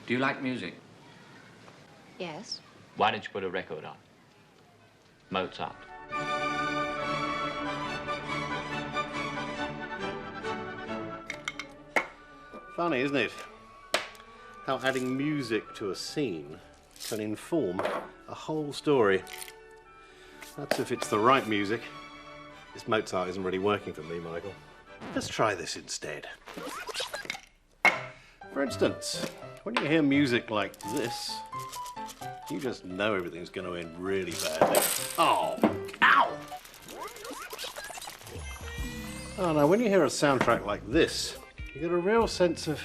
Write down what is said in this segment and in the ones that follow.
Do you like music? Yes. Why did you put a record on? Mozart. Funny, isn't it? How adding music to a scene can inform a whole story. That's if it's the right music. This Mozart isn't really working for me, Michael. Let's try this instead. For instance, when you hear music like this, you just know everything's going to end really badly. Oh, ow! Oh, now when you hear a soundtrack like this, you get a real sense of...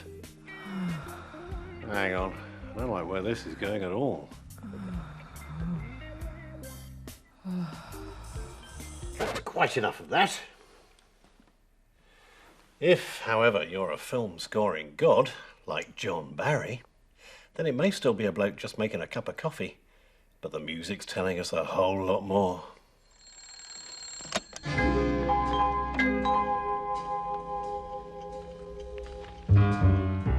Hang on, I don't like where this is going at all. Quite enough of that. If, however, you're a film scoring god, like John Barry, then it may still be a bloke just making a cup of coffee, but the music's telling us a whole lot more.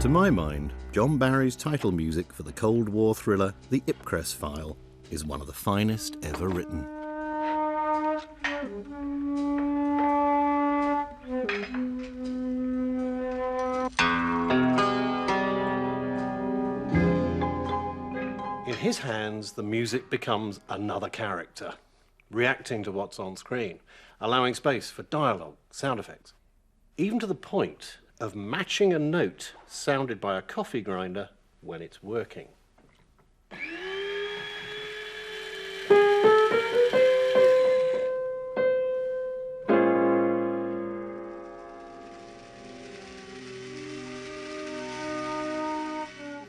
To my mind, John Barry's title music for the Cold War thriller The Ipcress File is one of the finest ever written. In his hands, the music becomes another character, reacting to what's on screen, allowing space for dialogue, sound effects, even to the point of matching a note sounded by a coffee grinder when it's working.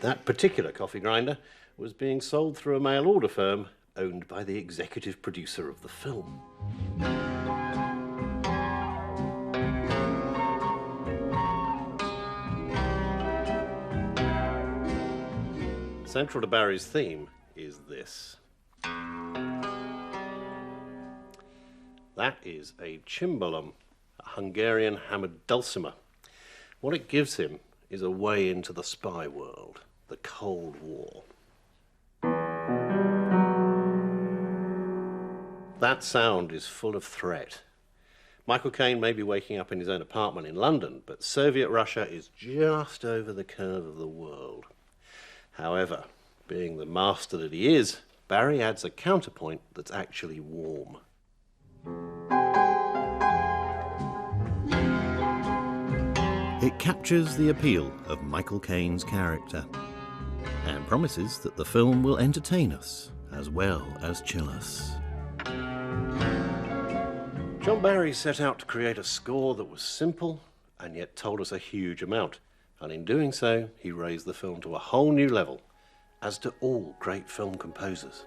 That particular coffee grinder was being sold through a mail order firm owned by the executive producer of the film. Central to Barry's theme is this. That is a cimbalom, a Hungarian hammered dulcimer. What it gives him is a way into the spy world, the Cold War. That sound is full of threat. Michael Caine may be waking up in his own apartment in London, but Soviet Russia is just over the curve of the world. However, being the master that he is, Barry adds a counterpoint that's actually warm. It captures the appeal of Michael Caine's character and promises that the film will entertain us as well as chill us. John Barry set out to create a score that was simple and yet told us a huge amount. And in doing so, he raised the film to a whole new level, as do all great film composers.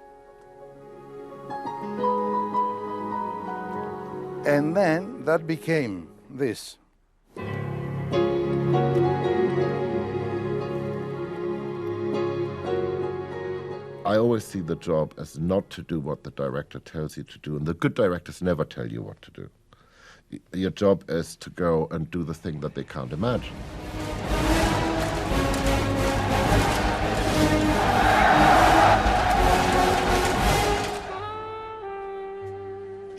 And then that became this. I always see the job as not to do what the director tells you to do, and the good directors never tell you what to do. Your job is to go and do the thing that they can't imagine.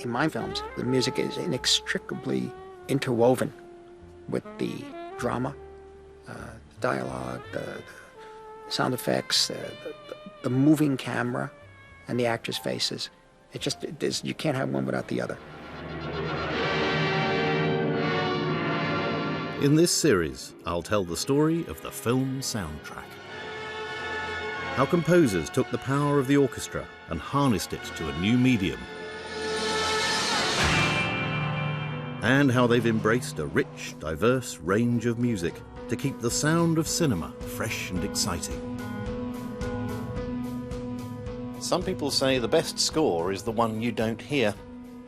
In my films, the music is inextricably interwoven with the drama, dialogue, the sound effects, the moving camera, and the actors' faces. You can't have one without the other. In this series, I'll tell the story of the film soundtrack. How composers took the power of the orchestra and harnessed it to a new medium. And how they've embraced a rich, diverse range of music to keep the sound of cinema fresh and exciting. Some people say the best score is the one you don't hear.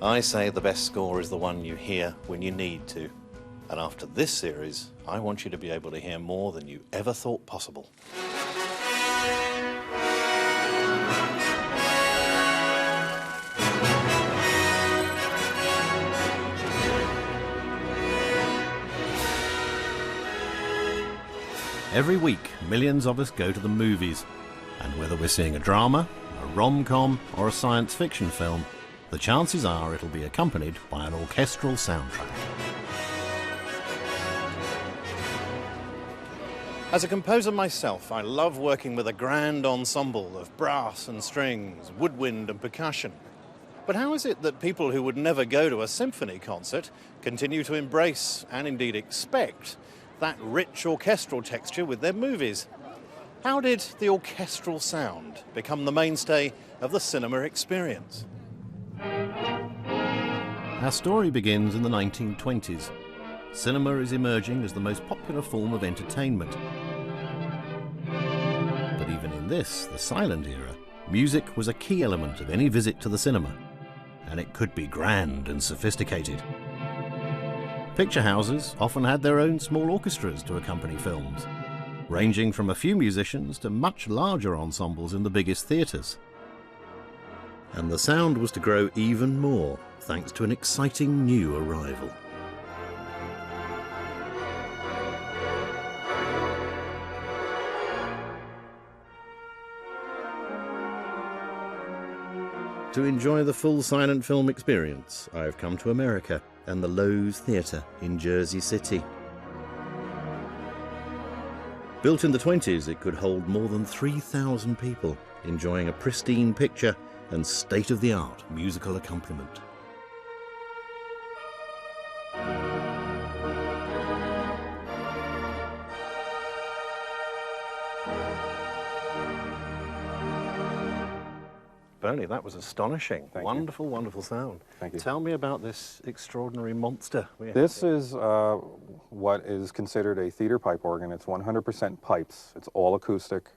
I say the best score is the one you hear when you need to. And after this series, I want you to be able to hear more than you ever thought possible. Every week, millions of us go to the movies. And whether we're seeing a drama, a rom-com, or a science fiction film, the chances are it'll be accompanied by an orchestral soundtrack. As a composer myself, I love working with a grand ensemble of brass and strings, woodwind and percussion. But how is it that people who would never go to a symphony concert continue to embrace, and indeed expect, that rich orchestral texture with their movies? How did the orchestral sound become the mainstay of the cinema experience? Our story begins in the 1920s. Cinema is emerging as the most popular form of entertainment. But even in this, the silent era, music was a key element of any visit to the cinema, and it could be grand and sophisticated. Picture houses often had their own small orchestras to accompany films, ranging from a few musicians to much larger ensembles in the biggest theatres. And the sound was to grow even more thanks to an exciting new arrival. To enjoy the full silent film experience, I've come to America and the Lowe's Theatre in Jersey City. Built in the 20s, it could hold more than 3,000 people enjoying a pristine picture and state-of-the-art musical accompaniment. Bernie, that was astonishing. Thank wonderful, wonderful sound. Thank you. Tell me about this extraordinary monster. This is what is considered a theater pipe organ. It's 100% pipes. It's all acoustic.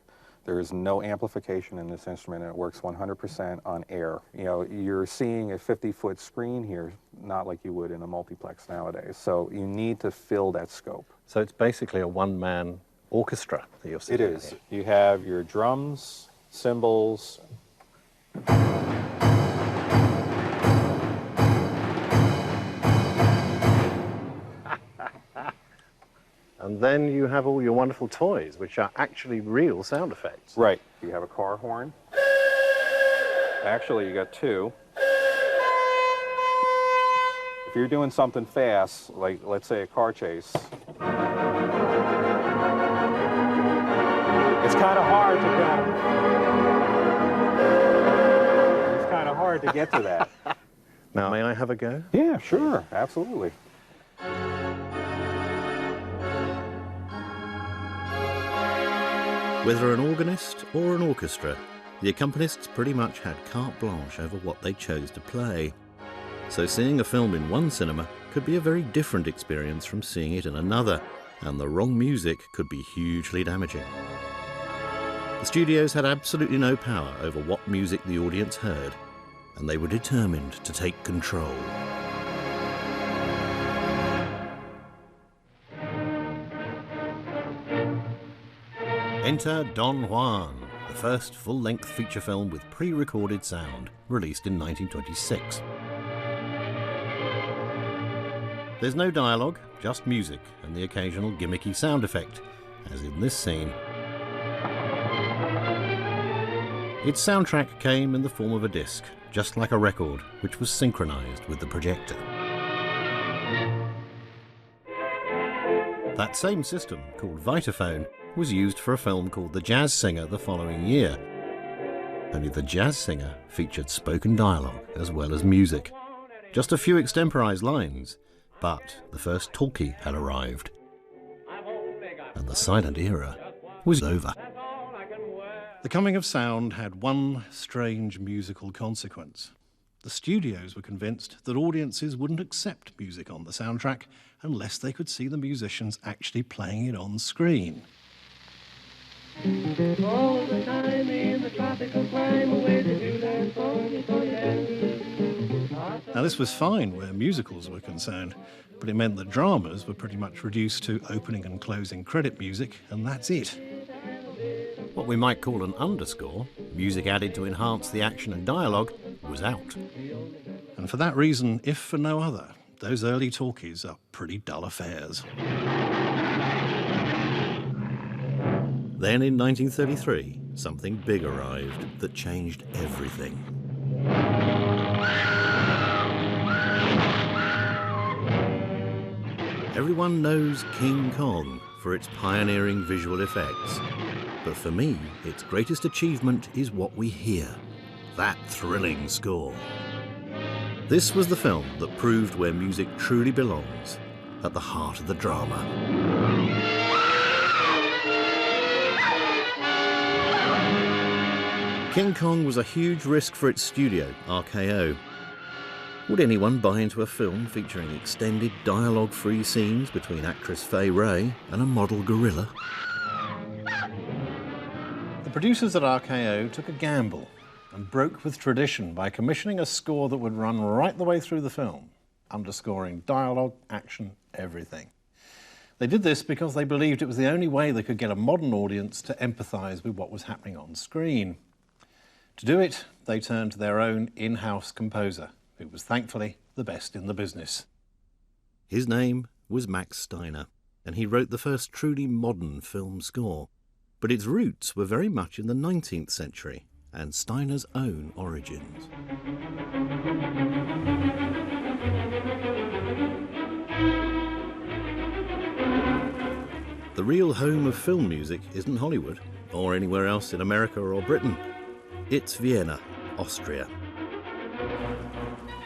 There is no amplification in this instrument, and it works 100% on air. You know, you're seeing a 50-foot screen here, not like you would in a multiplex nowadays. So you need to fill that scope. So it's basically a one-man orchestra that you're seeing. It is. Here. You have your drums, cymbals. And then you have all your wonderful toys, which are actually real sound effects. Right. You have a car horn. Actually, you got two. If you're doing something fast, like let's say a car chase, it's kind of hard to get to that. Now, may I have a go? Yeah, sure, absolutely. Whether an organist or an orchestra, the accompanists pretty much had carte blanche over what they chose to play. So seeing a film in one cinema could be a very different experience from seeing it in another, and the wrong music could be hugely damaging. The studios had absolutely no power over what music the audience heard, and they were determined to take control. Enter Don Juan, the first full-length feature film with pre-recorded sound, released in 1926. There's no dialogue, just music and the occasional gimmicky sound effect, as in this scene. Its soundtrack came in the form of a disc, just like a record, which was synchronized with the projector. That same system, called Vitaphone, was used for a film called The Jazz Singer the following year. Only The Jazz Singer featured spoken dialogue as well as music. Just a few extemporized lines, but the first talkie had arrived. And the silent era was over. The coming of sound had one strange musical consequence. The studios were convinced that audiences wouldn't accept music on the soundtrack unless they could see the musicians actually playing it on screen. All the time in the tropical climb away to do that song. Now this was fine where musicals were concerned, but it meant that dramas were pretty much reduced to opening and closing credit music, and that's it. What we might call an underscore, music added to enhance the action and dialogue, was out. And for that reason, if for no other, those early talkies are pretty dull affairs. Then in 1933, something big arrived that changed everything. Everyone knows King Kong for its pioneering visual effects. But for me, its greatest achievement is what we hear, that thrilling score. This was the film that proved where music truly belongs, at the heart of the drama. King Kong was a huge risk for its studio, RKO. Would anyone buy into a film featuring extended dialogue-free scenes between actress Fay Wray and a model gorilla? The producers at RKO took a gamble and broke with tradition by commissioning a score that would run right the way through the film, underscoring dialogue, action, everything. They did this because they believed it was the only way they could get a modern audience to empathise with what was happening on screen. To do it, they turned to their own in-house composer, who was thankfully the best in the business. His name was Max Steiner, and he wrote the first truly modern film score. But its roots were very much in the 19th century and Steiner's own origins. The real home of film music isn't Hollywood or anywhere else in America or Britain. It's Vienna, Austria.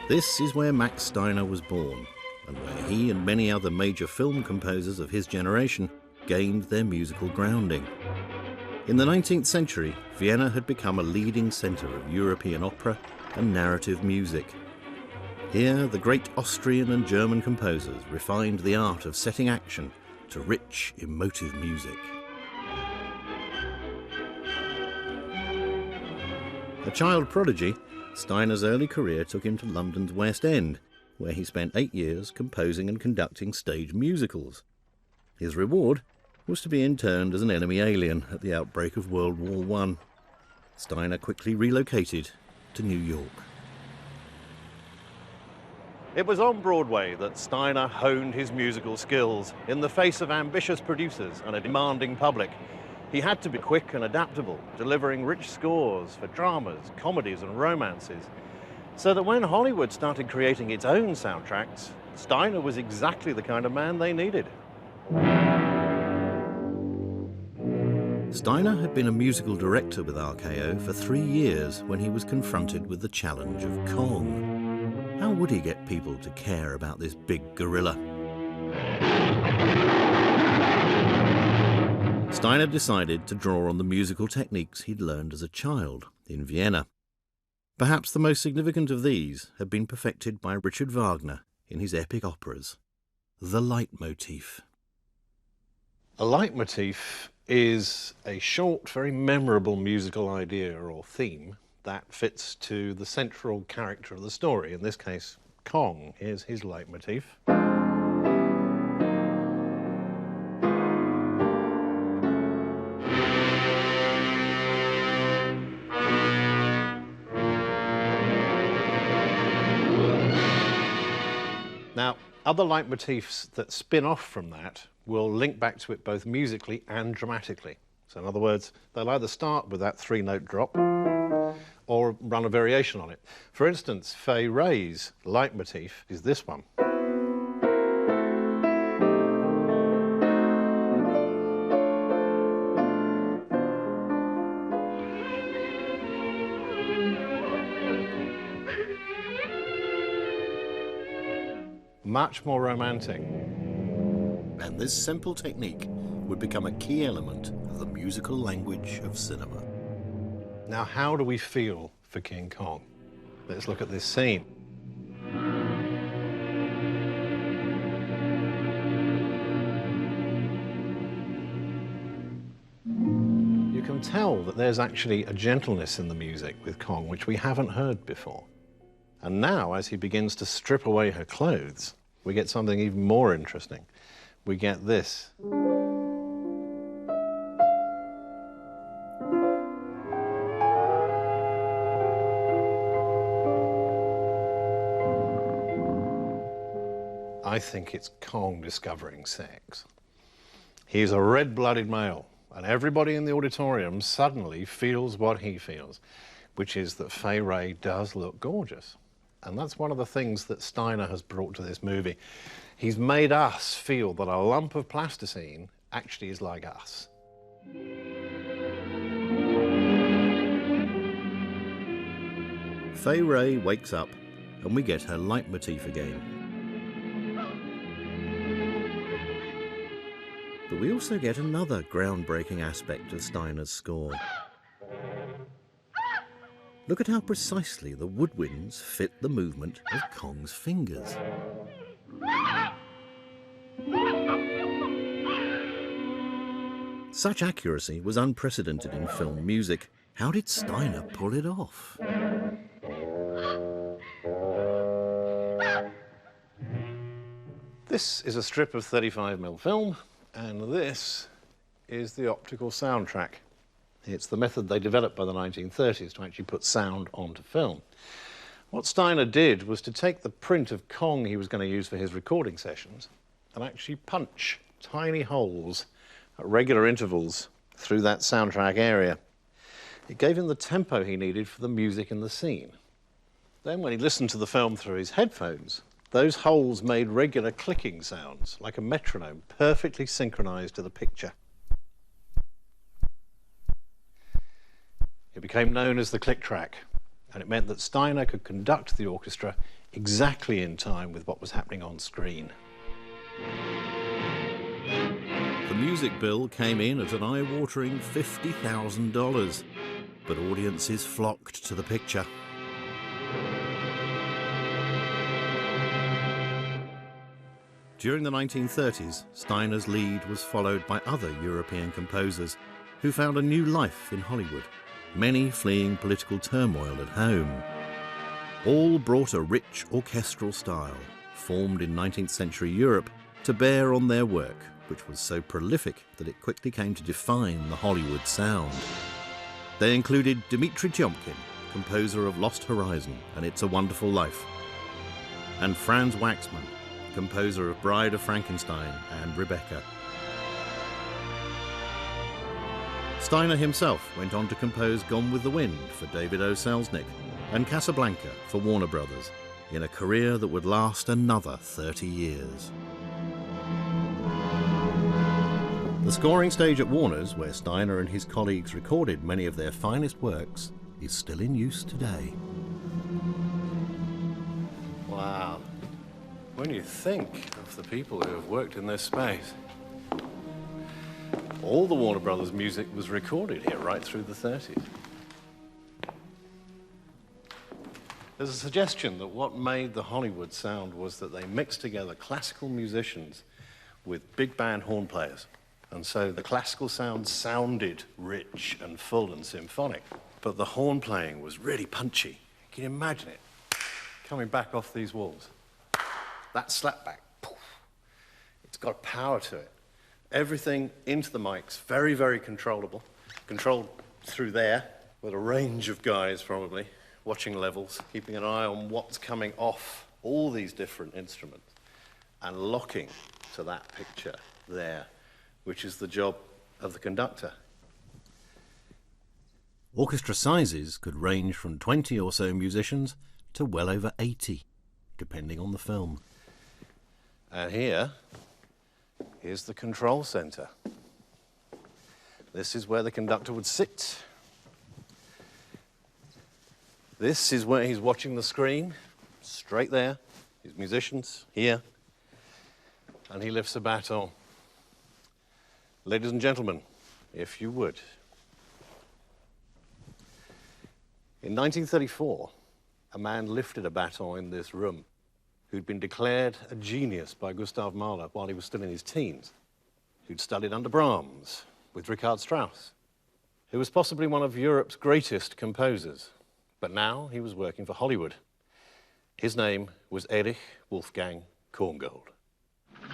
This is where Max Steiner was born, and where he and many other major film composers of his generation gained their musical grounding. In the 19th century, Vienna had become a leading centre of European opera and narrative music. Here, the great Austrian and German composers refined the art of setting action to rich, emotive music. A child prodigy, Steiner's early career took him to London's West End, where he spent 8 years composing and conducting stage musicals. His reward was to be interned as an enemy alien at the outbreak of World War I. Steiner quickly relocated to New York. It was on Broadway that Steiner honed his musical skills in the face of ambitious producers and a demanding public. He had to be quick and adaptable, delivering rich scores for dramas, comedies and romances, so that when Hollywood started creating its own soundtracks, Steiner was exactly the kind of man they needed. Steiner had been a musical director with RKO for 3 years when he was confronted with the challenge of Kong. How would he get people to care about this big gorilla? Steiner decided to draw on the musical techniques he'd learned as a child in Vienna. Perhaps the most significant of these had been perfected by Richard Wagner in his epic operas, the leitmotif. A leitmotif is a short, very memorable musical idea or theme that fits to the central character of the story, in this case, Kong. Here's his leitmotif. Now, other leitmotifs that spin off from that will link back to it both musically and dramatically. So in other words, they'll either start with that 3-note drop or run a variation on it. For instance, Fay Wray's leitmotif is this one. Much more romantic. And this simple technique would become a key element of the musical language of cinema. Now, how do we feel for King Kong? Let's look at this scene. You can tell that there's actually a gentleness in the music with Kong, which we haven't heard before. And now, as he begins to strip away her clothes, we get something even more interesting. We get this. I think it's Kong discovering sex. He's a red-blooded male, and everybody in the auditorium suddenly feels what he feels, which is that Fay Wray does look gorgeous. And that's one of the things that Steiner has brought to this movie. He's made us feel that a lump of plasticine actually is like us. Fay Wray wakes up and we get her leitmotif again. But we also get another groundbreaking aspect of Steiner's score. Look at how precisely the woodwinds fit the movement of Kong's fingers. Such accuracy was unprecedented in film music. How did Steiner pull it off? This is a strip of 35mm film, and this is the optical soundtrack. It's the method they developed by the 1930s to actually put sound onto film. What Steiner did was to take the print of Kong he was going to use for his recording sessions and actually punch tiny holes at regular intervals through that soundtrack area. It gave him the tempo he needed for the music in the scene. Then when he listened to the film through his headphones, those holes made regular clicking sounds, like a metronome, perfectly synchronized to the picture. It became known as the click track, and it meant that Steiner could conduct the orchestra exactly in time with what was happening on screen. The music bill came in at an eye-watering $50,000, but audiences flocked to the picture. During the 1930s, Steiner's lead was followed by other European composers who found a new life in Hollywood, many fleeing political turmoil at home. All brought a rich orchestral style, formed in 19th century Europe, to bear on their work, which was so prolific that it quickly came to define the Hollywood sound. They included Dmitri Tiomkin, composer of Lost Horizon and It's a Wonderful Life, and Franz Waxman, composer of Bride of Frankenstein and Rebecca. Steiner himself went on to compose Gone with the Wind for David O. Selznick and Casablanca for Warner Brothers, in a career that would last another 30 years. The scoring stage at Warner's, where Steiner and his colleagues recorded many of their finest works, is still in use today. Wow. When you think of the people who have worked in this space, all the Warner Brothers music was recorded here right through the 30s. There's a suggestion that what made the Hollywood sound was that they mixed together classical musicians with big band horn players. And so the classical sound sounded rich and full and symphonic, but the horn playing was really punchy. Can you imagine it? Coming back off these walls. That slapback, poof, it's got power to it. Everything into the mics, very, very controllable. Controlled through there, with a range of guys probably, watching levels, keeping an eye on what's coming off all these different instruments, and locking to that picture there, which is the job of the conductor. Orchestra sizes could range from 20 or so musicians to well over 80, depending on the film. And here's the control center. This is where the conductor would sit. This is where he's watching the screen, straight there. His musicians, here. And he lifts a baton. Ladies and gentlemen, if you would. In 1934, a man lifted a baton in this room who'd been declared a genius by Gustav Mahler while he was still in his teens, who'd studied under Brahms with Richard Strauss, who was possibly one of Europe's greatest composers, but now he was working for Hollywood. His name was Erich Wolfgang Korngold.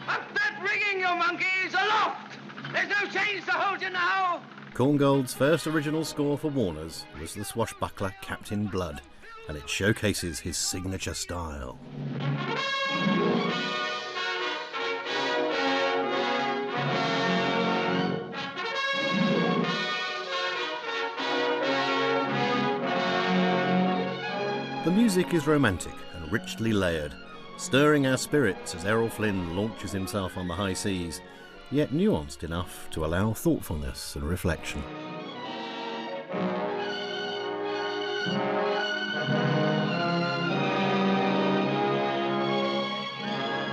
Up that rigging, you monkeys! Aloft! There's no chains to hold you now! Korngold's first original score for Warner's was the swashbuckler Captain Blood, and it showcases his signature style. The music is romantic and richly layered, stirring our spirits as Errol Flynn launches himself on the high seas, yet nuanced enough to allow thoughtfulness and reflection.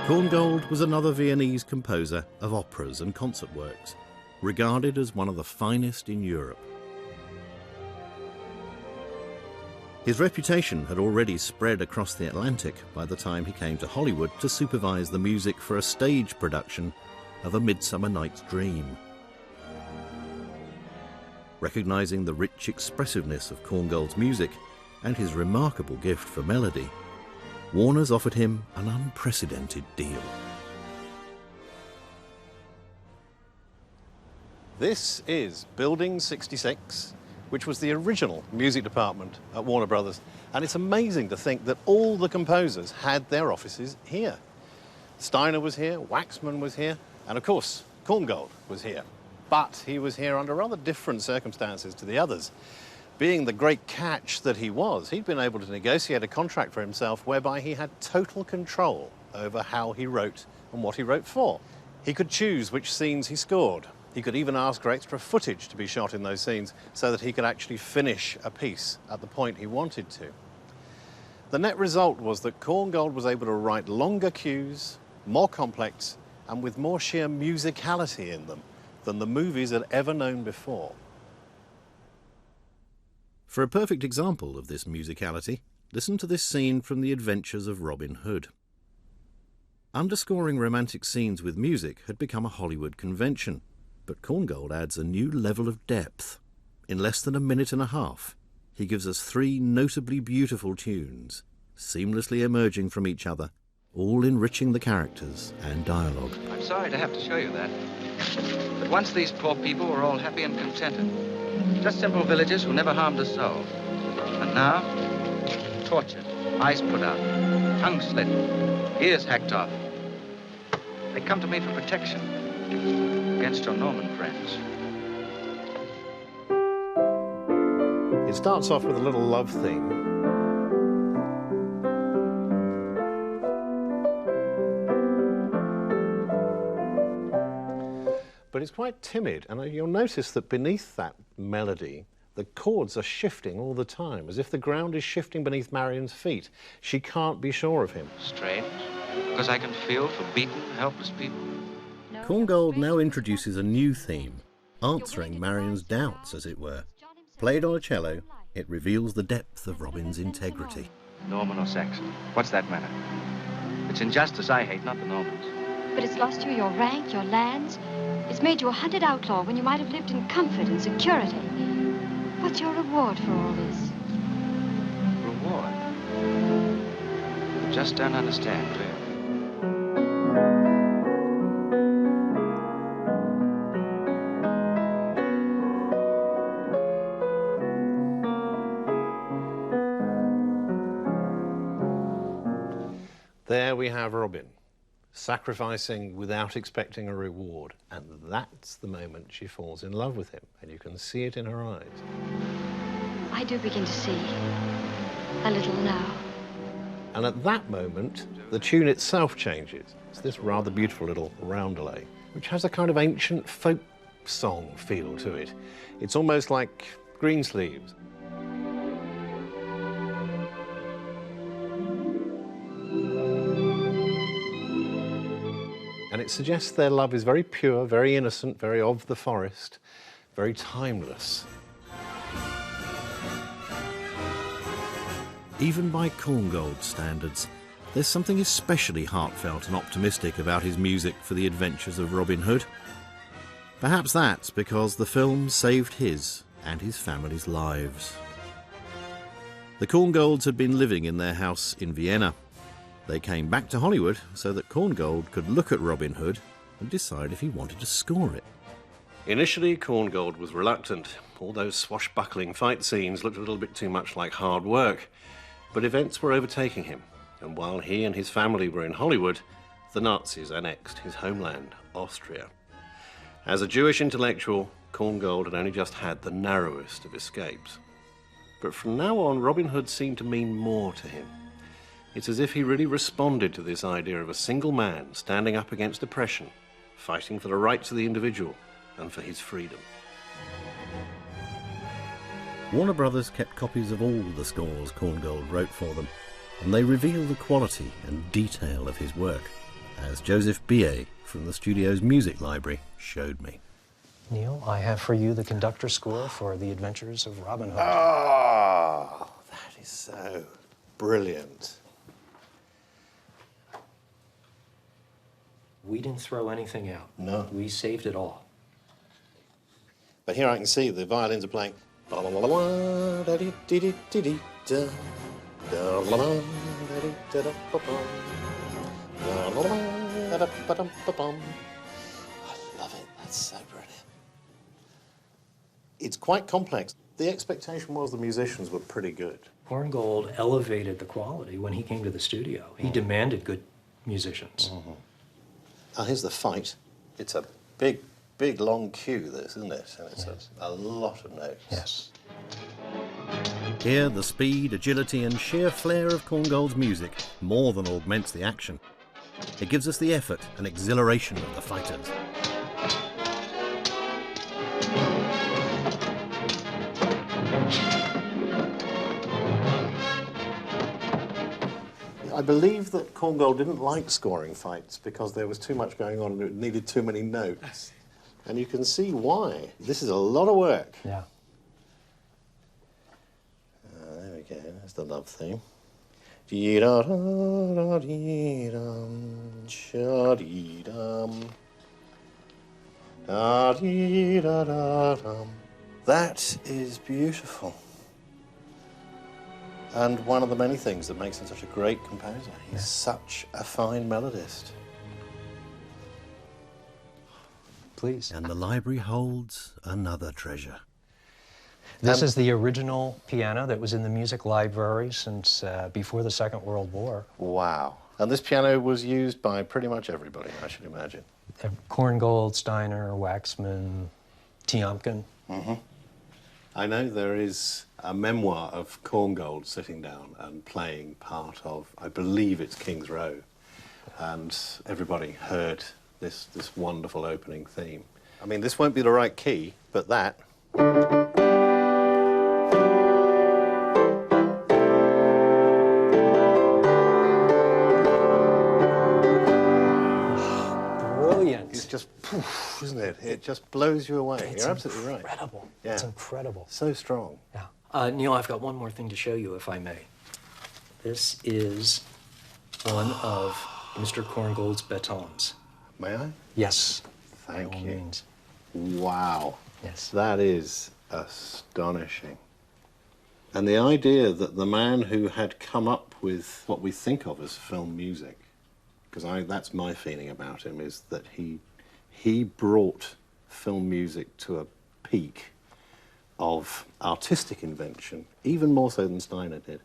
Korngold was another Viennese composer of operas and concert works, regarded as one of the finest in Europe. His reputation had already spread across the Atlantic by the time he came to Hollywood to supervise the music for a stage production of A Midsummer Night's Dream. Recognizing the rich expressiveness of Korngold's music and his remarkable gift for melody, Warner's offered him an unprecedented deal. This is Building 66, which was the original music department at Warner Brothers. And it's amazing to think that all the composers had their offices here. Steiner was here, Waxman was here, and of course, Korngold was here. But he was here under rather different circumstances to the others. Being the great catch that he was, he'd been able to negotiate a contract for himself whereby he had total control over how he wrote and what he wrote for. He could choose which scenes he scored. He could even ask for extra footage to be shot in those scenes so that he could actually finish a piece at the point he wanted to. The net result was that Korngold was able to write longer cues, more complex, and with more sheer musicality in them than the movies had ever known before. For a perfect example of this musicality, listen to this scene from The Adventures of Robin Hood. Underscoring romantic scenes with music had become a Hollywood convention, but Korngold adds a new level of depth. In less than a minute and a half, he gives us 3 notably beautiful tunes, seamlessly emerging from each other, all enriching the characters and dialogue. I'm sorry to have to show you that. But once these poor people were all happy and contented. Just simple villagers who never harmed a soul. And now, tortured, eyes put out, tongues slit, ears hacked off. They come to me for protection against your Norman friends. It starts off with a little love theme. But it's quite timid, and you'll notice that beneath that melody, the chords are shifting all the time, as if the ground is shifting beneath Marion's feet. She can't be sure of him. Strange, because I can feel for beaten, helpless people. Korngold now introduces a new theme, answering Marion's doubts, as it were. Played on a cello, it reveals the depth of Robin's integrity. Norman or Saxon, what's that matter? It's injustice I hate, not the Normans. But it's lost you your rank, your lands. It's made you a hunted outlaw when you might have lived in comfort and security. What's your reward for all this? Reward? You just don't understand, do you? There we have Robin, sacrificing without expecting a reward. And that's the moment she falls in love with him. And you can see it in her eyes. I do begin to see a little now. And at that moment, the tune itself changes. It's this rather beautiful little roundelay, which has a kind of ancient folk song feel to it. It's almost like Greensleeves. And it suggests their love is very pure, very innocent, very of the forest, very timeless. Even by Korngold standards, there's something especially heartfelt and optimistic about his music for The Adventures of Robin Hood. Perhaps that's because the film saved his and his family's lives. The Korngolds had been living in their house in Vienna. They came back to Hollywood so that Korngold could look at Robin Hood and decide if he wanted to score it. Initially, Korngold was reluctant. All those swashbuckling fight scenes looked a little bit too much like hard work. But events were overtaking him, and while he and his family were in Hollywood, the Nazis annexed his homeland, Austria. As a Jewish intellectual, Korngold had only just had the narrowest of escapes. But from now on, Robin Hood seemed to mean more to him. It's as if he really responded to this idea of a single man standing up against oppression, fighting for the rights of the individual and for his freedom. Warner Brothers kept copies of all the scores Korngold wrote for them, and they reveal the quality and detail of his work, as Joseph Billet from the studio's music library showed me. Neil, I have for you the conductor score for The Adventures of Robin Hood. Oh, that is so brilliant. We didn't throw anything out. No. We saved it all. But here I can see the violins are playing. I love it. That's so brilliant. It's quite complex. The expectation was the musicians were pretty good. Korngold elevated the quality when he came to the studio. He demanded good musicians. Oh, here's the fight. It's a big, big, long cue, this, isn't it? And it's a lot of notes. Yes. Here, the speed, agility and sheer flair of Korngold's music more than augments the action. It gives us the effort and exhilaration of the fighters. I believe that Korngold didn't like scoring fights because there was too much going on and it needed too many notes. And you can see why. This is a lot of work. Yeah. There we go, there's the love theme. Dee-da-da-da-dee-dum, cha-dee-dum, da-dee-da-da-dum. That is beautiful. And one of the many things that makes him such a great composer. He's such a fine melodist. Please. And the library holds another treasure. This is the original piano that was in the music library since before the Second World War. Wow. And this piano was used by pretty much everybody, I should imagine. Korngold, Steiner, Waxman, Tiomkin. I know there is a memoir of Korngold sitting down and playing part of, I believe it's King's Row, and everybody heard this wonderful opening theme. I mean, this won't be the right key, but that. Brilliant. It's just poof, isn't it? It just blows you away. You're absolutely right. Incredible. Yeah. It's incredible. So strong. Yeah. Neil, I've got one more thing to show you, if I may. This is one of Mr. Korngold's batons. May I? Yes. Thank by all you. means. Wow. Yes. That is astonishing. And the idea that the man who had come up with what we think of as film music, because that's my feeling about him, is that he brought film music to a peak of artistic invention, even more so than Steiner did,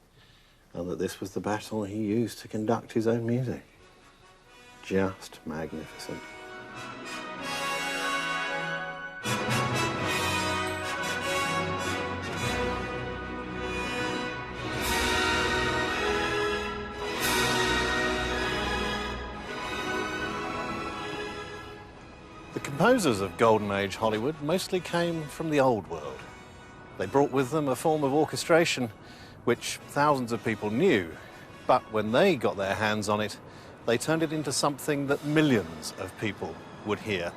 and that this was the baton he used to conduct his own music. Just magnificent. The composers of Golden Age Hollywood mostly came from the old world. They brought with them a form of orchestration which thousands of people knew, but when they got their hands on it, they turned it into something that millions of people would hear.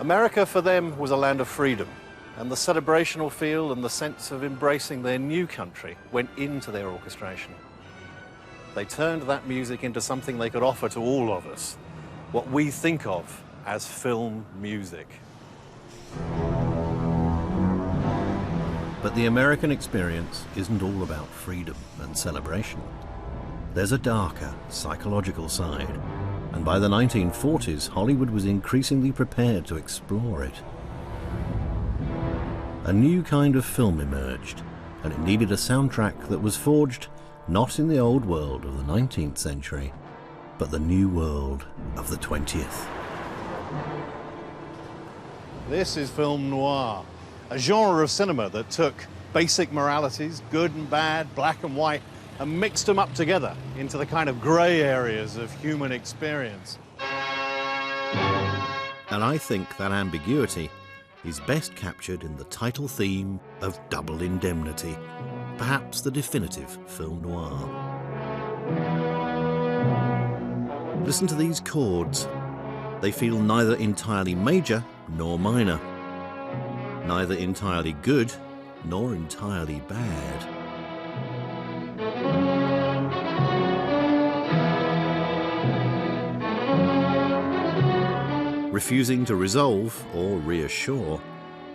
America for them was a land of freedom, and the celebrational feel and the sense of embracing their new country went into their orchestration. They turned that music into something they could offer to all of us, what we think of as film music. But the American experience isn't all about freedom and celebration. There's a darker, psychological side, and by the 1940s, Hollywood was increasingly prepared to explore it. A new kind of film emerged, and it needed a soundtrack that was forged not in the old world of the 19th century, but the new world of the 20th. This is film noir, a genre of cinema that took basic moralities, good and bad, black and white, and mixed them up together into the kind of grey areas of human experience. And I think that ambiguity is best captured in the title theme of Double Indemnity, perhaps the definitive film noir. Listen to these chords. They feel neither entirely major nor minor, neither entirely good nor entirely bad. Refusing to resolve or reassure,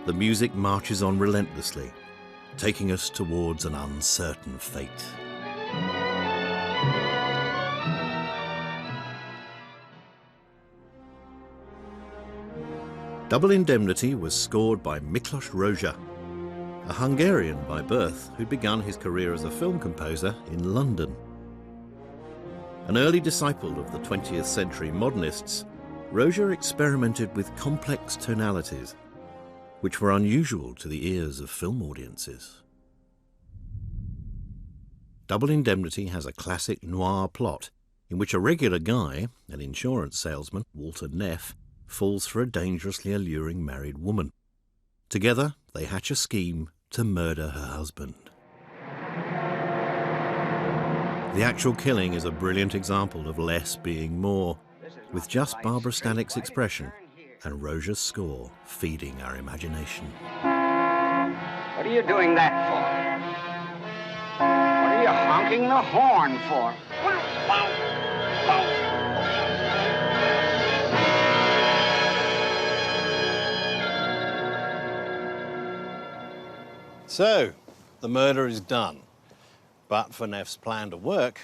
the music marches on relentlessly, taking us towards an uncertain fate. Double Indemnity was scored by Miklos Rozsa, a Hungarian by birth who'd begun his career as a film composer in London. An early disciple of the 20th century modernists, Rozsa experimented with complex tonalities, which were unusual to the ears of film audiences. Double Indemnity has a classic noir plot in which a regular guy, an insurance salesman, Walter Neff, falls for a dangerously alluring married woman. Together, they hatch a scheme to murder her husband. The actual killing is a brilliant example of less being more, with just Barbara Stanwyck's expression and Rozsa's score feeding our imagination. What are you doing that for? What are you honking the horn for? So, the murder is done. But for Neff's plan to work,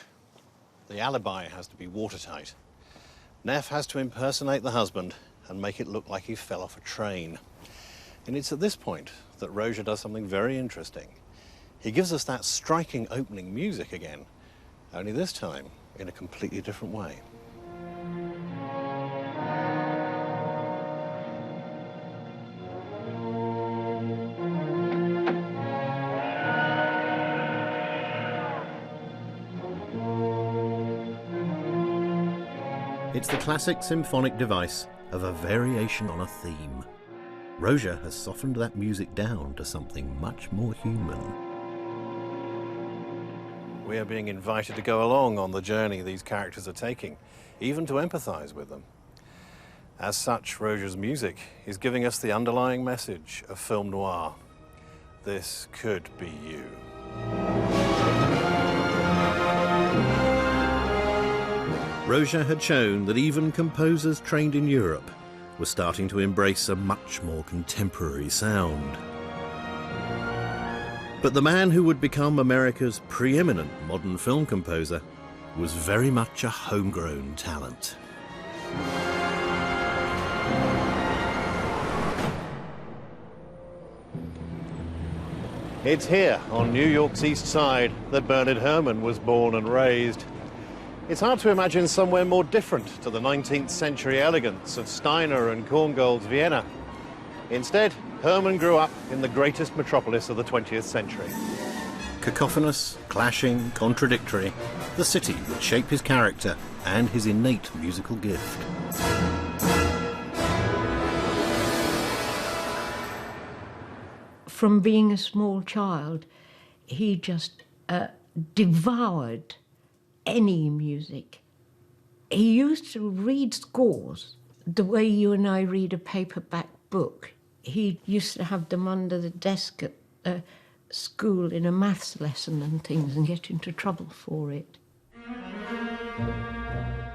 the alibi has to be watertight. Neff has to impersonate the husband and make it look like he fell off a train. And it's at this point that Rozsa does something very interesting. He gives us that striking opening music again, only this time in a completely different way. It's the classic symphonic device of a variation on a theme. Rozsa has softened that music down to something much more human. We are being invited to go along on the journey these characters are taking, even to empathise with them. As such, Rozsa's music is giving us the underlying message of film noir. This could be you. Rozsa had shown that even composers trained in Europe were starting to embrace a much more contemporary sound. But the man who would become America's preeminent modern film composer was very much a homegrown talent. It's here, on New York's East Side, that Bernard Herrmann was born and raised. It's hard to imagine somewhere more different to the 19th century elegance of Steiner and Korngold's Vienna. Instead, Herrmann grew up in the greatest metropolis of the 20th century. Cacophonous, clashing, contradictory, the city would shape his character and his innate musical gift. From being a small child, he just devoured any music. He used to read scores the way you and I read a paperback book. He used to have them under the desk at school in a maths lesson and things and get into trouble for it.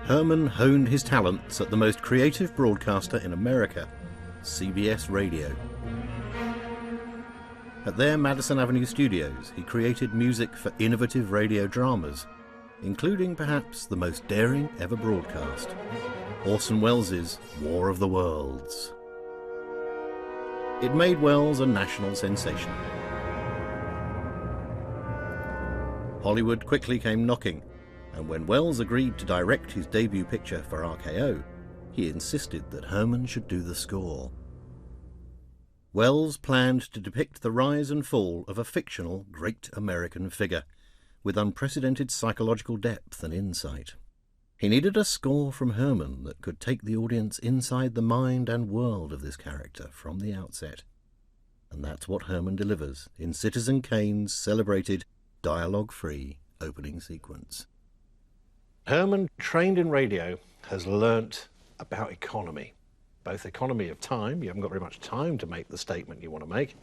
Herrmann honed his talents at the most creative broadcaster in America, CBS Radio. At their Madison Avenue studios, he created music for innovative radio dramas, including perhaps the most daring ever broadcast, Orson Welles' War of the Worlds. It made Welles a national sensation. Hollywood quickly came knocking, and when Welles agreed to direct his debut picture for RKO, he insisted that Herrmann should do the score. Wells planned to depict the rise and fall of a fictional great American figure, with unprecedented psychological depth and insight. He needed a score from Herrmann that could take the audience inside the mind and world of this character from the outset. And that's what Herrmann delivers in Citizen Kane's celebrated dialogue-free opening sequence. Herrmann, trained in radio, has learnt about economy. Both economy of time, you haven't got very much time to make the statement you want to make,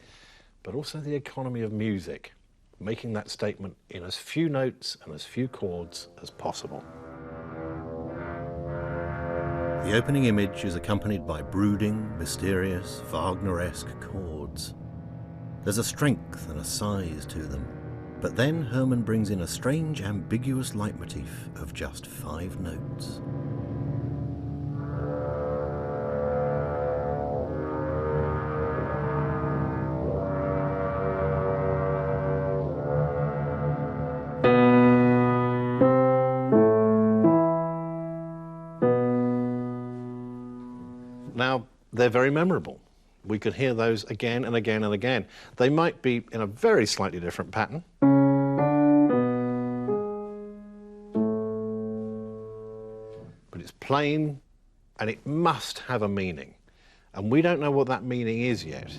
but also the economy of music, making that statement in as few notes and as few chords as possible. The opening image is accompanied by brooding, mysterious, Wagner-esque chords. There's a strength and a size to them, but then Herrmann brings in a strange, ambiguous leitmotif of just 5 notes. Now, they're very memorable. We could hear those again and again and again. They might be in a very slightly different pattern. But it's plain, and it must have a meaning. And we don't know what that meaning is yet.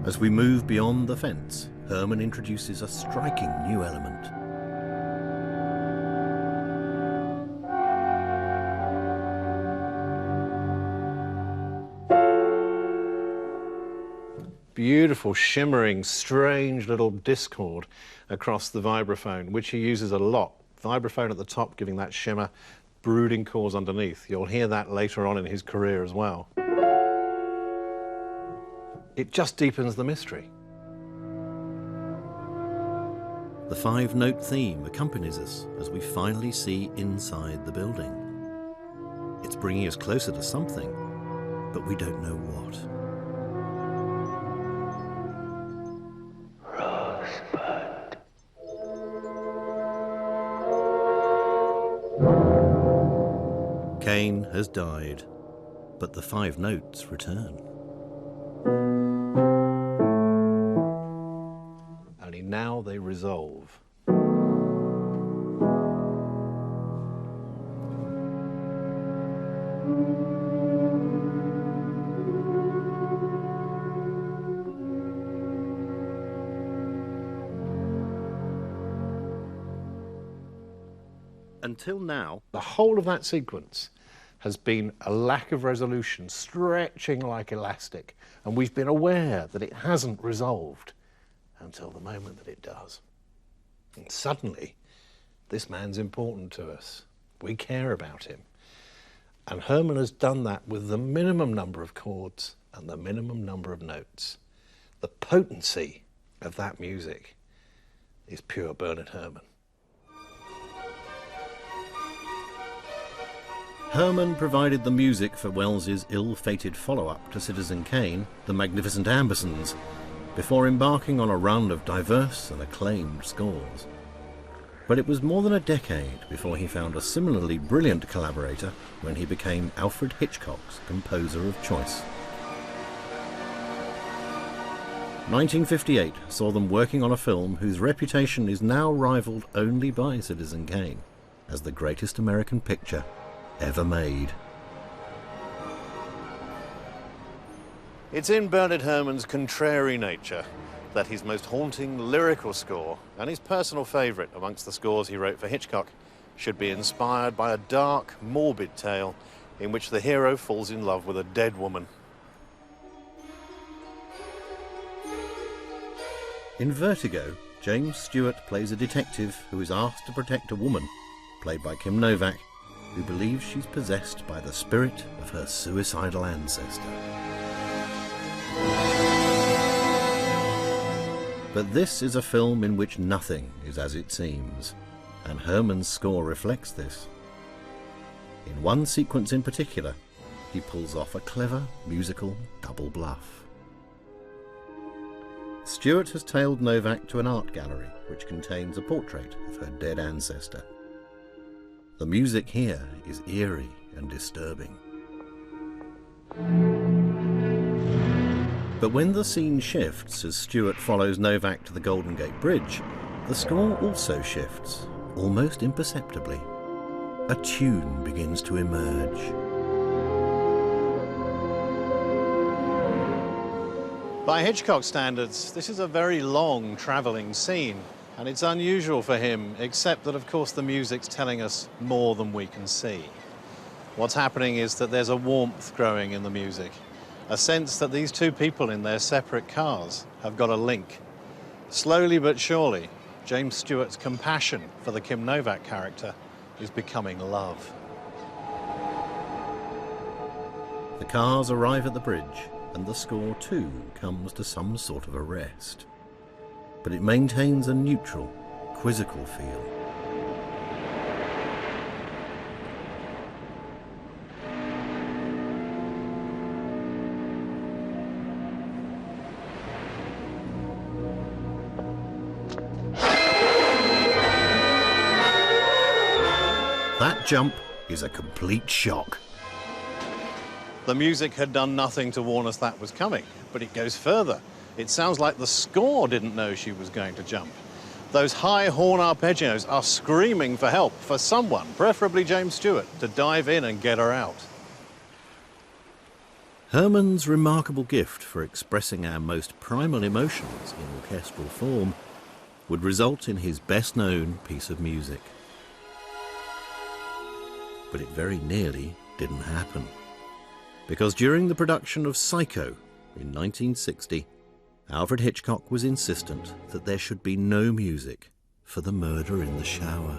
As we move beyond the fence, Herrmann introduces a striking new element. Beautiful, shimmering, strange little discord across the vibraphone, which he uses a lot. Vibraphone at the top giving that shimmer, brooding chords underneath. You'll hear that later on in his career as well. It just deepens the mystery. The 5-note theme accompanies us as we finally see inside the building. It's bringing us closer to something, but we don't know what. Kane has died, but the 5 notes return. Only now they resolve. Until now, the whole of that sequence has been a lack of resolution, stretching like elastic, and we've been aware that it hasn't resolved until the moment that it does. And suddenly, this man's important to us. We care about him. And Herrmann has done that with the minimum number of chords and the minimum number of notes. The potency of that music is pure Bernard Herrmann. Herrmann provided the music for Wells's ill-fated follow-up to Citizen Kane, The Magnificent Ambersons, before embarking on a run of diverse and acclaimed scores. But it was more than a decade before he found a similarly brilliant collaborator when he became Alfred Hitchcock's composer of choice. 1958 saw them working on a film whose reputation is now rivaled only by Citizen Kane as the greatest American picture ever made. It's in Bernard Herrmann's contrary nature that his most haunting lyrical score, and his personal favourite amongst the scores he wrote for Hitchcock, should be inspired by a dark, morbid tale in which the hero falls in love with a dead woman. In Vertigo, James Stewart plays a detective who is asked to protect a woman, played by Kim Novak, who believes she's possessed by the spirit of her suicidal ancestor. But this is a film in which nothing is as it seems, and Herrmann's score reflects this. In one sequence in particular, he pulls off a clever musical double bluff. Stewart has tailed Novak to an art gallery which contains a portrait of her dead ancestor. The music here is eerie and disturbing. But when the scene shifts as Stewart follows Novak to the Golden Gate Bridge, the score also shifts, almost imperceptibly. A tune begins to emerge. By Hitchcock standards, this is a very long travelling scene, and it's unusual for him, except that, of course, the music's telling us more than we can see. What's happening is that there's a warmth growing in the music, a sense that these two people in their separate cars have got a link. Slowly but surely, James Stewart's compassion for the Kim Novak character is becoming love. The cars arrive at the bridge, and the score too comes to some sort of a rest. But it maintains a neutral, quizzical feel. That jump is a complete shock. The music had done nothing to warn us that was coming, but it goes further. It sounds like the score didn't know she was going to jump. Those high horn arpeggios are screaming for help, for someone, preferably James Stewart, to dive in and get her out. Herrmann's remarkable gift for expressing our most primal emotions in orchestral form would result in his best-known piece of music. But it very nearly didn't happen. Because during the production of Psycho in 1960, Alfred Hitchcock was insistent that there should be no music for the murder in the shower.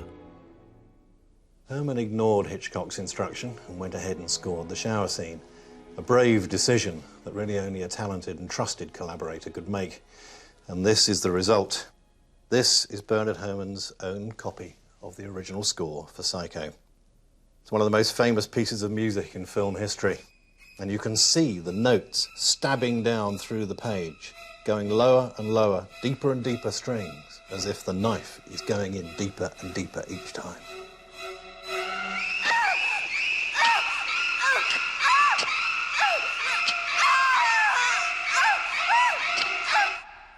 Herrmann ignored Hitchcock's instruction and went ahead and scored the shower scene. A brave decision that really only a talented and trusted collaborator could make. And this is the result. This is Bernard Herrmann's own copy of the original score for Psycho. It's one of the most famous pieces of music in film history. And you can see the notes stabbing down through the page, going lower and lower, deeper and deeper strings, as if the knife is going in deeper and deeper each time.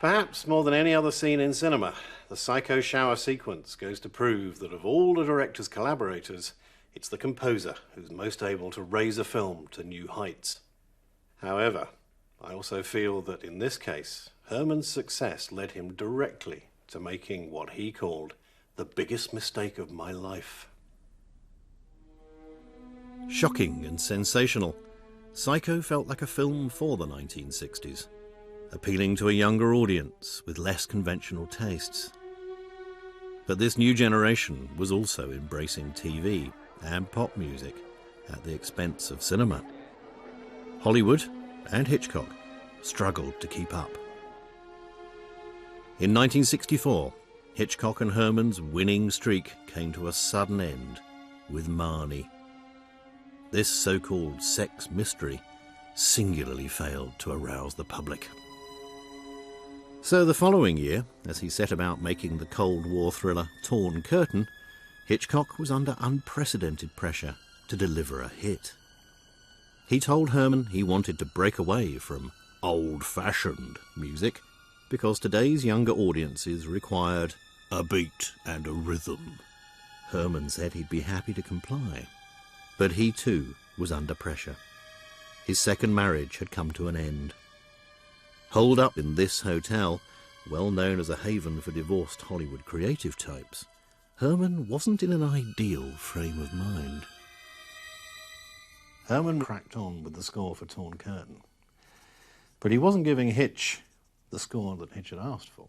Perhaps more than any other scene in cinema, the Psycho shower sequence goes to prove that of all the director's collaborators, it's the composer who's most able to raise a film to new heights. However, I also feel that in this case, Herrmann's success led him directly to making what he called the biggest mistake of my life. Shocking and sensational, Psycho felt like a film for the 1960s, appealing to a younger audience with less conventional tastes. But this new generation was also embracing TV and pop music at the expense of cinema. Hollywood and Hitchcock struggled to keep up. In 1964, Hitchcock and Herrmann's winning streak came to a sudden end with Marnie. This so-called sex mystery singularly failed to arouse the public. So the following year, as he set about making the Cold War thriller Torn Curtain, Hitchcock was under unprecedented pressure to deliver a hit. He told Herrmann he wanted to break away from old-fashioned music because today's younger audiences required a beat and a rhythm. Herrmann said he'd be happy to comply, but he too was under pressure. His second marriage had come to an end. Holed up in this hotel, well known as a haven for divorced Hollywood creative types, Herrmann wasn't in an ideal frame of mind. Herrmann cracked on with the score for Torn Curtain, but he wasn't giving Hitch the score that Hitch had asked for.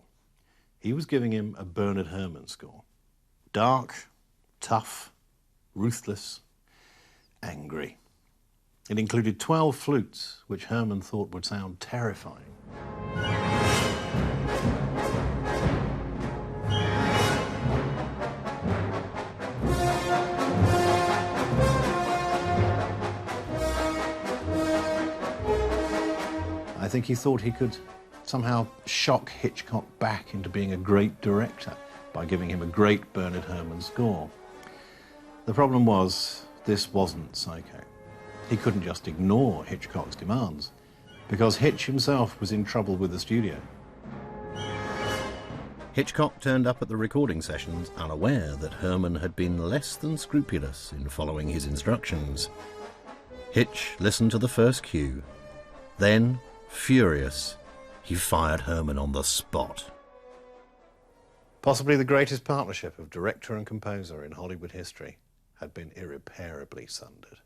He was giving him a Bernard Herrmann score. Dark, tough, ruthless, angry. It included 12 flutes, which Herrmann thought would sound terrifying. I think he thought he could somehow shock Hitchcock back into being a great director by giving him a great Bernard Herrmann score. The problem was, this wasn't Psycho. He couldn't just ignore Hitchcock's demands. because Hitch himself was in trouble with the studio. Hitchcock turned up at the recording sessions unaware that Herrmann had been less than scrupulous in following his instructions. Hitch listened to the first cue. Then, furious, he fired Herrmann on the spot. Possibly the greatest partnership of director and composer in Hollywood history had been irreparably sundered.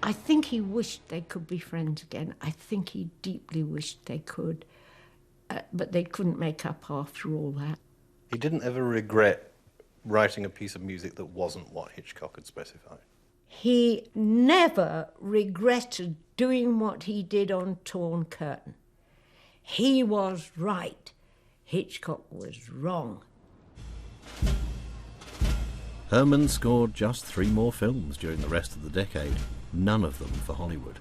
I think he wished they could be friends again. I think he deeply wished they could, but they couldn't make up after all that. He didn't ever regret writing a piece of music that wasn't what Hitchcock had specified. He never regretted doing what he did on Torn Curtain. He was right. Hitchcock was wrong. Herrmann scored just 3 more films during the rest of the decade, none of them for Hollywood.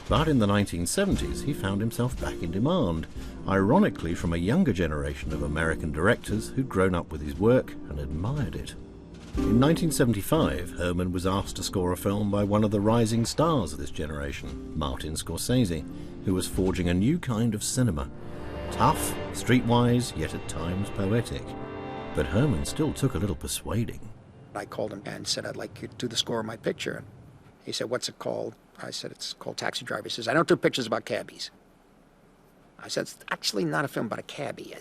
But in the 1970s, he found himself back in demand, ironically from a younger generation of American directors who'd grown up with his work and admired it. In 1975, Herrmann was asked to score a film by one of the rising stars of this generation, Martin Scorsese, who was forging a new kind of cinema. Tough, streetwise, yet at times poetic. But Herrmann still took a little persuading. I called him and said, I'd like you to do the score of my picture. And he said, what's it called? I said, it's called Taxi Driver. He says, I don't do pictures about cabbies. I said, it's actually not a film about a cabbie.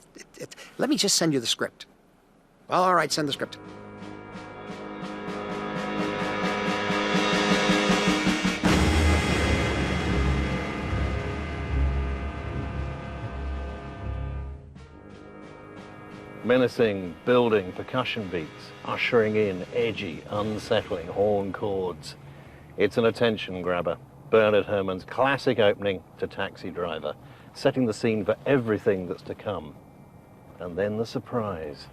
Let me just send you the script. Well, all right, send the script. Menacing, building percussion beats, ushering in edgy, unsettling horn chords. It's an attention grabber. Bernard Herrmann's classic opening to Taxi Driver, setting the scene for everything that's to come. And then the surprise.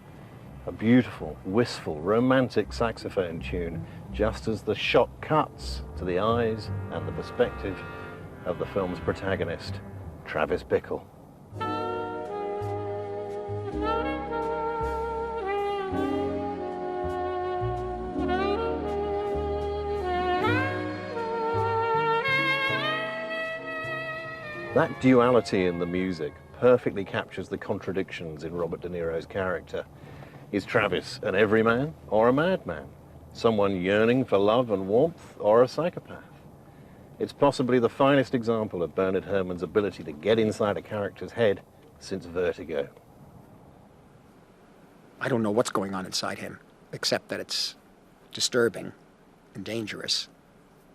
A beautiful, wistful, romantic saxophone tune, just as the shot cuts to the eyes and the perspective of the film's protagonist, Travis Bickle. That duality in the music perfectly captures the contradictions in Robert De Niro's character. Is Travis an everyman or a madman? Someone yearning for love and warmth or a psychopath? It's possibly the finest example of Bernard Herrmann's ability to get inside a character's head since Vertigo. I don't know what's going on inside him, except that it's disturbing and dangerous,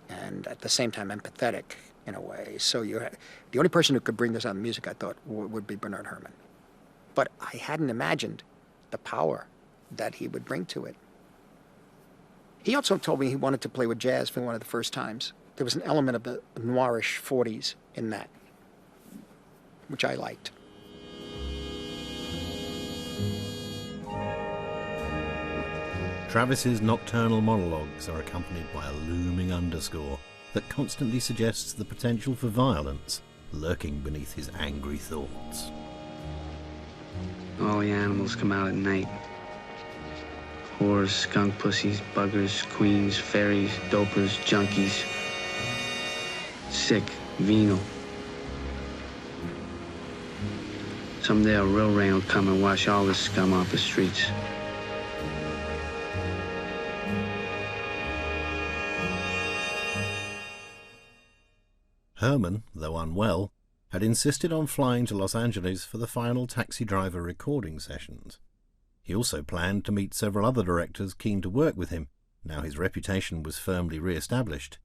and at the same time empathetic in a way. So the only person who could bring this out in music, I thought, would be Bernard Herrmann. But I hadn't imagined the power that he would bring to it. He also told me he wanted to play with jazz for one of the first times. There was an element of the noirish 40s in that, which I liked. Travis's nocturnal monologues are accompanied by a looming underscore that constantly suggests the potential for violence lurking beneath his angry thoughts. All the animals come out at night. Whores, skunk pussies, buggers, queens, fairies, dopers, junkies. Sick, venal. Someday a real rain will come and wash all this scum off the streets. Herrmann, though unwell, had insisted on flying to Los Angeles for the final Taxi Driver recording sessions. He also planned to meet several other directors keen to work with him, now his reputation was firmly re-established.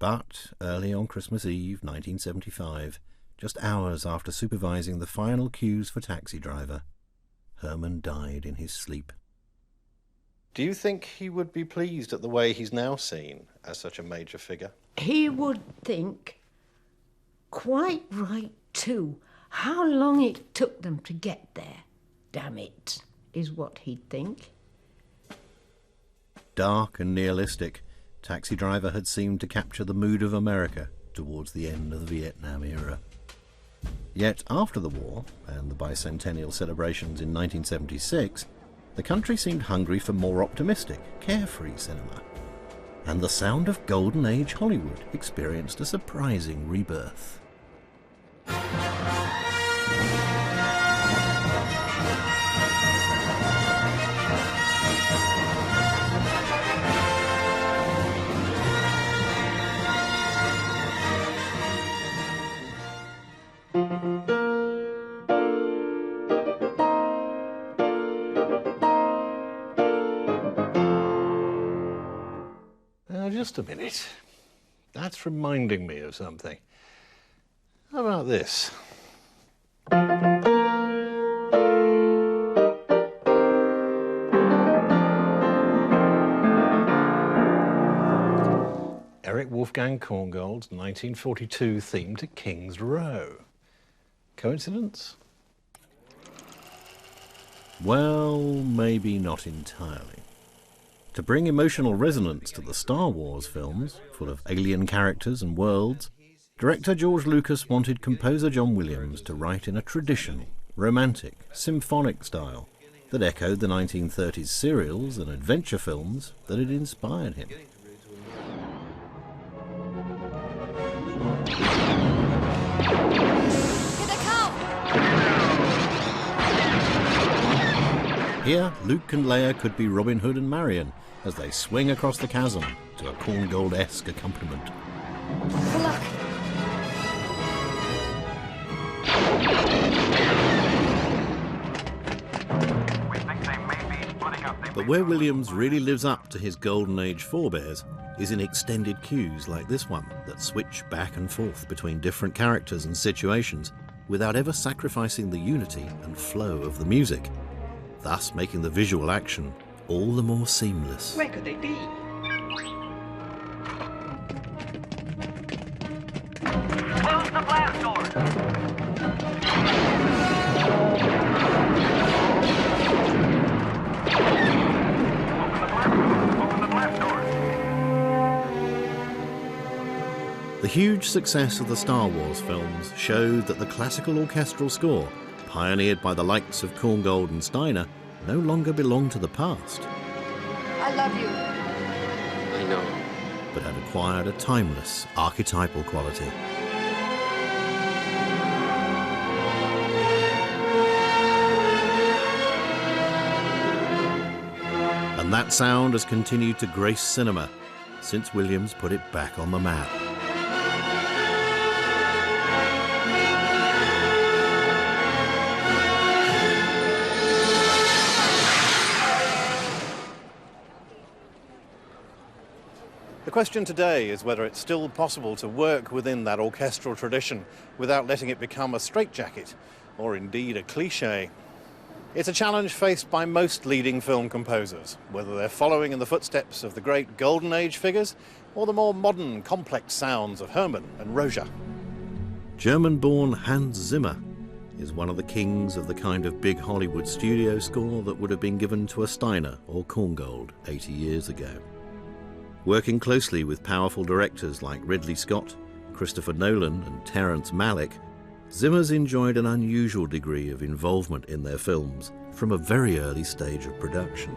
But early on Christmas Eve 1975, just hours after supervising the final cues for Taxi Driver, Herrmann died in his sleep. Do you think he would be pleased at the way he's now seen as such a major figure? He would think, quite right too, how long it took them to get there. Damn it, is what he'd think. Dark and nihilistic, Taxi Driver had seemed to capture the mood of America towards the end of the Vietnam era. Yet after the war, and the bicentennial celebrations in 1976, the country seemed hungry for more optimistic, carefree cinema. And the sound of Golden Age Hollywood experienced a surprising rebirth. Just a minute. That's reminding me of something. How about this? Erich Wolfgang Korngold's 1942 theme to King's Row. Coincidence? Well, maybe not entirely. To bring emotional resonance to the Star Wars films, full of alien characters and worlds, director George Lucas wanted composer John Williams to write in a traditional, romantic, symphonic style that echoed the 1930s serials and adventure films that had inspired him. Here, Luke and Leia could be Robin Hood and Marion as they swing across the chasm to a Korngold-esque accompaniment. Good luck. But where Williams really lives up to his Golden Age forebears is in extended cues like this one that switch back and forth between different characters and situations without ever sacrificing the unity and flow of the music, thus making the visual action all the more seamless. Where could they be? Close the blast doors! Open the blast doors! The huge success of the Star Wars films showed that the classical orchestral score, pioneered by the likes of Korngold and Steiner, no longer belonged to the past. I love you. I know. But had acquired a timeless, archetypal quality. And that sound has continued to grace cinema since Williams put it back on the map. The question today is whether it's still possible to work within that orchestral tradition without letting it become a straitjacket, or indeed a cliché. It's a challenge faced by most leading film composers, whether they're following in the footsteps of the great Golden Age figures or the more modern, complex sounds of Herrmann and Roger. German-born Hans Zimmer is one of the kings of the kind of big Hollywood studio score that would have been given to a Steiner or Korngold 80 years ago. Working closely with powerful directors like Ridley Scott, Christopher Nolan and Terrence Malick, Zimmer's enjoyed an unusual degree of involvement in their films from a very early stage of production.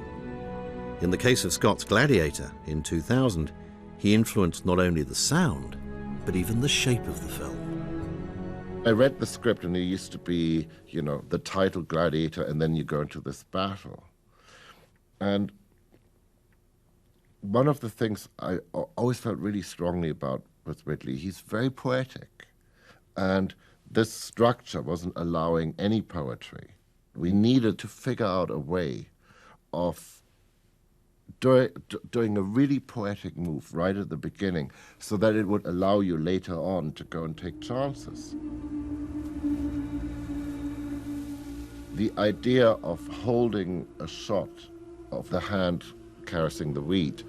In the case of Scott's Gladiator in 2000, he influenced not only the sound, but even the shape of the film. I read the script and it used to be, you know, the title Gladiator and then you go into this battle. And one of the things I always felt really strongly about with Ridley, he's very poetic. And this structure wasn't allowing any poetry. We needed to figure out a way of doing a really poetic move right at the beginning so that it would allow you later on to go and take chances. The idea of holding a shot of the hand caressing the weed,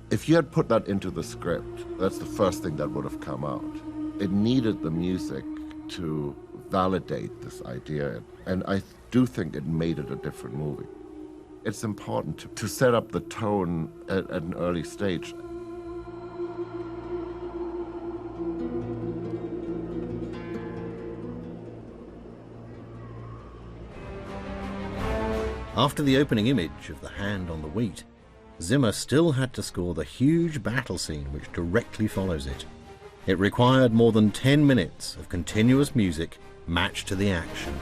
if you had put that into the script, that's the first thing that would have come out. It needed the music to validate this idea, and I do think it made it a different movie. It's important to set up the tone at an early stage. After the opening image of the hand on the wheat, Zimmer still had to score the huge battle scene which directly follows it. It required more than 10 minutes of continuous music matched to the action.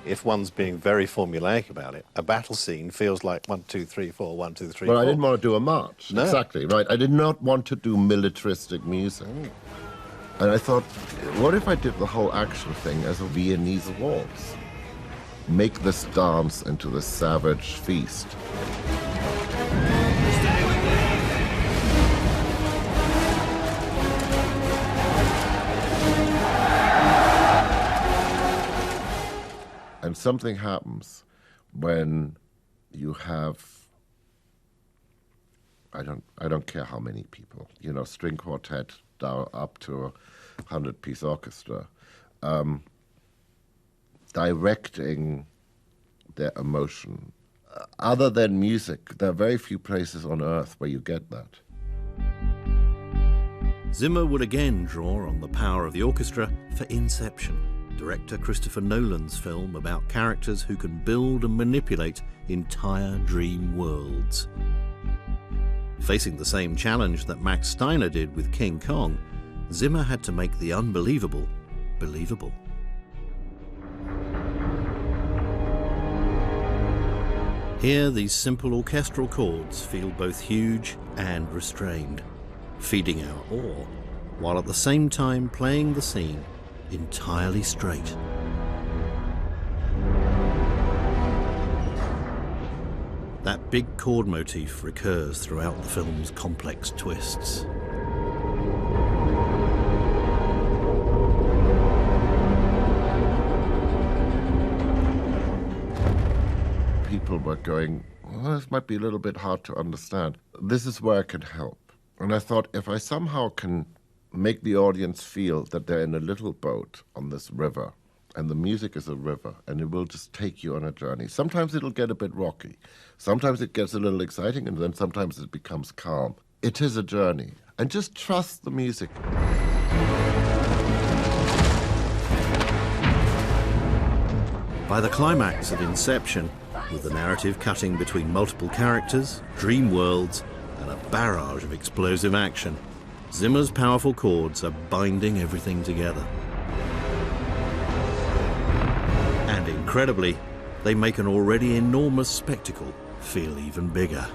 If one's being very formulaic about it, a battle scene feels like 1, 2, 3, 4, 1, 2, 3, 4. Well, I didn't want to do a march. No. Exactly, right. I did not want to do militaristic music. And I thought, what if I did the whole action thing as a Viennese waltz? Make this dance into the savage feast. And something happens when you have, I don't care how many people, you know, string quartet down up to a 100-piece orchestra, directing their emotion. Other than music, there are very few places on earth where you get that. Zimmer would again draw on the power of the orchestra for Inception, director Christopher Nolan's film about characters who can build and manipulate entire dream worlds. Facing the same challenge that Max Steiner did with King Kong, Zimmer had to make the unbelievable believable. Here, these simple orchestral chords feel both huge and restrained, feeding our awe, while at the same time playing the scene entirely straight. That big chord motif recurs throughout the film's complex twists. People were going, well, this might be a little bit hard to understand. This is where I can help. And I thought, if I somehow can make the audience feel that they're in a little boat on this river, and the music is a river, and it will just take you on a journey. Sometimes it'll get a bit rocky. Sometimes it gets a little exciting, and then sometimes it becomes calm. It is a journey. And just trust the music. By the climax of Inception, with the narrative cutting between multiple characters, dream worlds, and a barrage of explosive action, Zimmer's powerful chords are binding everything together. And incredibly, they make an already enormous spectacle feel even bigger.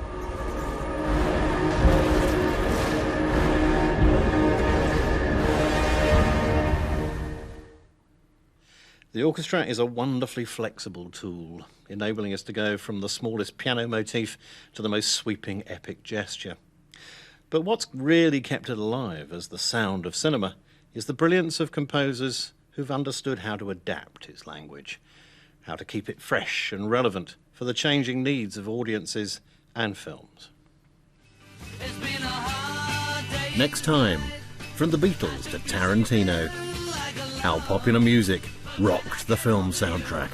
The orchestra is a wonderfully flexible tool, enabling us to go from the smallest piano motif to the most sweeping epic gesture. But what's really kept it alive as the sound of cinema is the brilliance of composers who've understood how to adapt its language, how to keep it fresh and relevant for the changing needs of audiences and films. Next time, from the Beatles to Tarantino, how popular music rocked the film soundtrack.